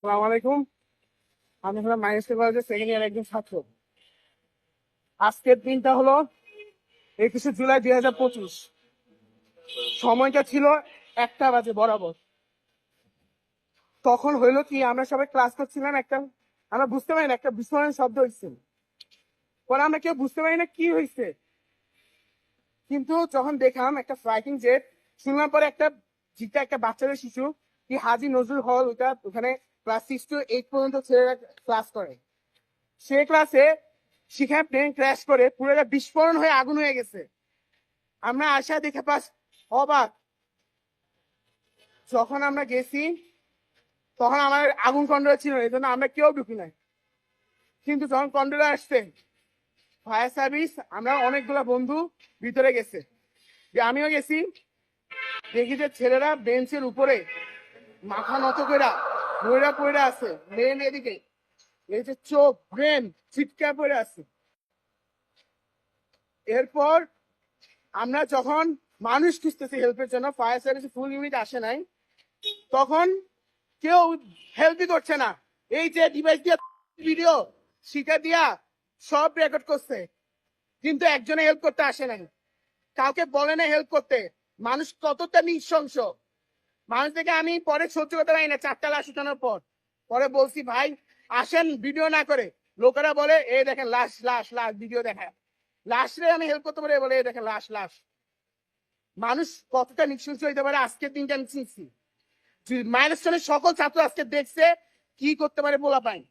আসসালামু আলাইকুম। আমি হলাম মাইনাস কলেজের সেকেন্ড ইয়ার একজন ছাত্র। আজকের দিনটা হলো 21শে জুলাই 2025। সময়টা ছিল 1টা বাজে বরাবর। তখন হইলো কি, আমরা সবাই ক্লাস করছিলাম, আমরা বুঝতে পারি না, একটা বিস্ফোরণের শব্দ হয়েছে। পরে আমরা কেউ বুঝতে পারি না কি হয়েছে, কিন্তু যখন দেখলাম একটা ফাইটিং জেট, শুনলাম পরে একটা বাচ্চাদের শিশু কি হাজী নজরুল হল, ওখানে ক্লাস 6 to 8 পর্যন্ত ছেলেরা ক্লাস করে। সে ক্লাসে সেখানে প্লেন ক্র্যাশ করে পুরো বিস্ফোরণ হয়ে আগুন হয়ে গেছে। আমরা আশা দেখে পাস অবাক। যখন আমরা গেছি তখন আমার আগুন কন্ট্রোল ছিল না, এই জন্য আমরা কেউ ঢুকি নাই। কিন্তু যখন কন্ট্রোলে আসছে ফায়ার সার্ভিস, আমরা অনেকগুলো বন্ধু ভিতরে গেছে, যে আমিও গেছি। দেখি যে ছেলেরা বেঞ্চের উপরে মাথা নত করে ময়রা পড়ে আছে, মেন এদিকে এই যে চোখ ব্রেন ছিটকা পড়ে আছে। এরপর আমরা যখন মানুষ খুঁজতেছি হেল্পের জন্য, ফায়ার সার্ভিস ফুল ইউনিট আসে নাই, তখন কেউ হেল্পই করছে না। এই যে ডিভাইস দিয়া ভিডিও শিখা দিয়া সব রেকর্ড করছে, কিন্তু একজনে হেল্প করতে আসে নাই, কাউকে বলে না হেল্প করতে। মানুষ কতটা নৃশংস। মানুষ থেকে আমি পরে সহ্য করতে পারি না। 4টা লাশ উঠানোর পর পরে বলছি ভাই আসেন ভিডিও না করে। লোকেরা বলে এই দেখেন লাশ লাশ লাশ, ভিডিও দেখায় লাশ রে আমি হেল্প করতে পারি, বলে এই দেখেন লাশ লাশ। মানুষ কতটা নৃশংস হইতে পারে আজকের দিনটা আমি চিনছি। মাইলস্টোনের সকল ছাত্র আজকে দেখছে কি করতে পারে পোলা পায়।